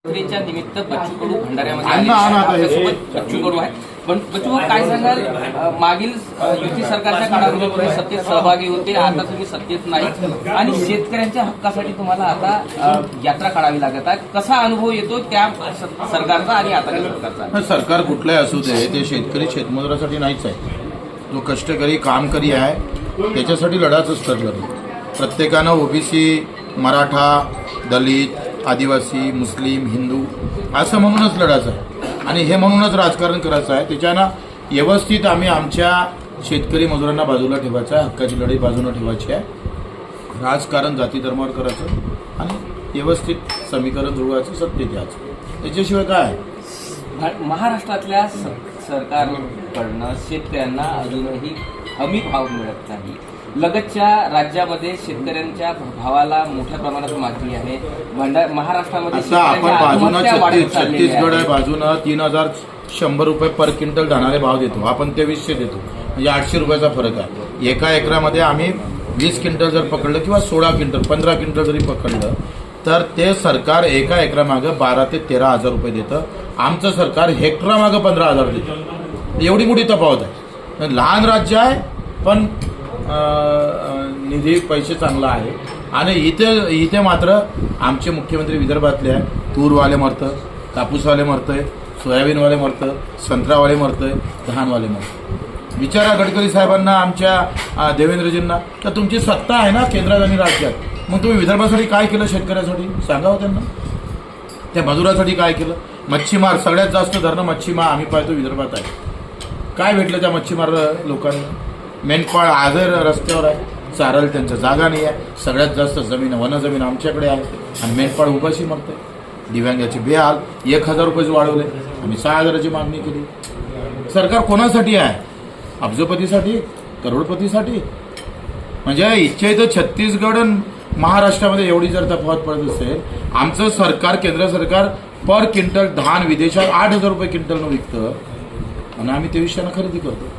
च्या निमित्त बच्चू कडू भंडाऱ्यामध्ये बच्चू कडू आहे. पण बच्चू कडू काय सांगाल, मागील युती सरकारच्या काळामध्ये तुम्ही सत्तेत सहभागी होते, आता तुम्ही सत्तेत नाही आणि शेतकऱ्यांच्या हक्कासाठी तुम्हाला आता यात्रा काढावी लागत आहे. कसा अनुभव येतो त्या सरकारचा आणि आताच्या सरकारचा? सरकार कुठलंही असू दे, ते शेतकरी शेतमजुरासाठी नाहीच आहे. जो कष्टकरी कामकरी आहे त्याच्यासाठी लढाच असतात. प्रत्येकानं ओबीसी, मराठा, दलित, आदिवासी, मुस्लिम, हिंदू असं म्हणूनच लढायचं आहे आणि हे म्हणूनच राजकारण करायचं आहे. त्याच्यानं व्यवस्थित आम्ही आमच्या शेतकरी मजुरांना बाजूला ठेवायचं आहे, हक्काची लढाई बाजूला ठेवायची आहे. राजकारण जाती धर्मावर करायचं आणि व्यवस्थित समीकरण जुळवायचं, सत्तेत यायचं. त्याच्याशिवाय काय? महाराष्ट्रातल्या सरकारकडनं शेतकऱ्यांना अजूनही हमी भाव मिळत नाही. लगतच्या राज्यामध्ये शेतकऱ्यांच्या भावाला मोठ्या प्रमाणात मागणी आहे. महाराष्ट्रामध्ये आता आपण बाजूनं छत्तीसगड आहे, बाजूनं 3100 रुपये पर क्विंटल धानारे भाव देतो, आपण 2300 देतो, म्हणजे 800 रुपयाचा फरक आहे. एका एकरामध्ये आम्ही 20 क्विंटल जर पकडलं किंवा 16 क्विंटल 15 क्विंटल जरी पकडलं तर ते सरकार एका एकरामागं 12 ते 13 हजार रुपये देतं. आमचं सरकार हेक्टरामागं 15,000 देतं. एवढी मोठी तफावत आहे. लहान राज्य आहे पण निधी पैसे चांगला आहे. आणि इथे मात्र आमचे मुख्यमंत्री विदर्भातले आहे. तूरवाले मरतं, कापूसवाले मरतंय, सोयाबीनवाले मरतं, संत्रावाले मरतंय, धानवाले मरतं. विचारा गडकरी साहेबांना, आमच्या देवेंद्रजींना, तर तुमची सत्ता आहे ना केंद्रात आणि राज्यात, मग तुम्ही विदर्भासाठी काय केलं? शेतकऱ्यासाठी सांगावं त्यांना. त्या मजुरासाठी काय केलं? मच्छीमार, सगळ्यात जास्त धरणं मच्छीमार आम्ही पाहतो विदर्भात आहे. काय भेटलं त्या मच्छीमार लोकांना? मेंढपाळ आजर रस्त्यावर आहे, चारायला त्यांच्या जागा नाही आहे. सगळ्यात जास्त जमीन वनजमीन आमच्याकडे आहे आणि मेंढपाळ उपाशी मरते. दिव्यांगाची बेहाल, 1000 रुपये वाढवले, आम्ही 6000ची मागणी केली. सरकार कोणासाठी आहे? अब्जपतीसाठी, करोडपतीसाठी? म्हणजे इच्छा इथं छत्तीसगड महाराष्ट्रामध्ये एवढी जर तफावत पडत असेल, आमचं सरकार, केंद्र सरकार पर क्विंटल धान विदेशात 8000 रुपये क्विंटलनं विकतं आणि आम्ही 2300 खरेदी करतो.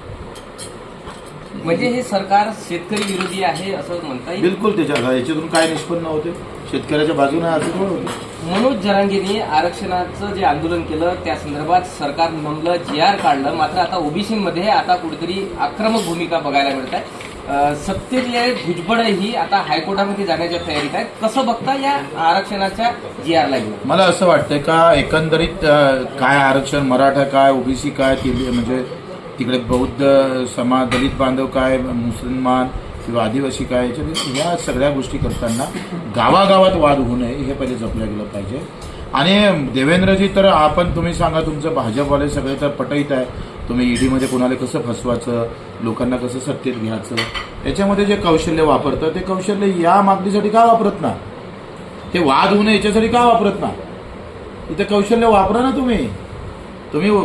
म्हणजे हे सरकार शेतकरी विरोधी आहे असं म्हणता येईल? बिलकुल. याच्यातून काय निष्पन्न होते? शेतकऱ्याच्या बाजूने असं थोडं होते. मनोज जरांगेंनी आरक्षणाचं जे आंदोलन केलं त्या संदर्भात सरकार म्हणलं GR काढलं, मात्र आता ओबीसीमध्ये आता कुठेतरी आक्रमक भूमिका बघायला मिळत आहे. सत्तेतले भुजबळही आता हायकोर्टामध्ये जाण्याच्या तयारीत आहेत. कसं बघता या आरक्षणाच्या GR ला? मला असं वाटतंय का एकंदरीत काय आरक्षण, मराठा काय, ओबीसी काय, म्हणजे तिकडे बौद्ध समाज, दलित बांधव काय, मुसलमान किंवा आदिवासी काय, या सगळ्या गोष्टी करताना गावागावात वाद होऊ नये हे पहिले जपलं गेलं पाहिजे. आणि देवेंद्रजी तर तुम्ही सांगा, तुमचं भाजपवाले सगळे तर पटईत आहे. तुम्ही ईडीमध्ये कोणाला कसं फसवायचं, लोकांना कसं सत्तेत घ्यायचं, याच्यामध्ये जे कौशल्य वापरतं ते कौशल्य या मागणीसाठी का वापरत ना? ते वाद होऊ नये याच्यासाठी का वापरत ना? इथे कौशल्य वापरा ना तुम्ही.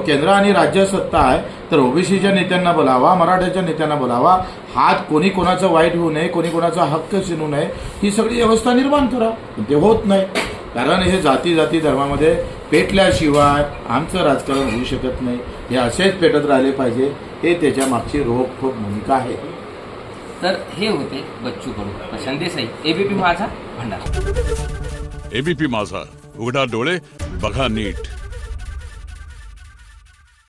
केंद्र आणि राज्य सत्ता आहे तर ओबीसीच्या नेत्यांना बोलावा, मराठ्याच्या नेत्यांना बोलावा. हात कोणी कोणाचं वाईट होऊ नये, कोणी कोणाचा हक्क शिनू नये, ही सगळी व्यवस्था निर्माण करा. ते होत नाही, कारण हे जाती धर्मामध्ये पेटल्याशिवाय आमचं राजकारण होऊ शकत नाही. हे असेच पेटत राहिले पाहिजे, हे त्याच्या मागची रोखोक भूमिका आहे. तर हे होते बच्चू कडू. प्रशांत देसाई, एबीपी माझा, भंडारा. एबीपी माझा, उघडा डोळे बघा नीट.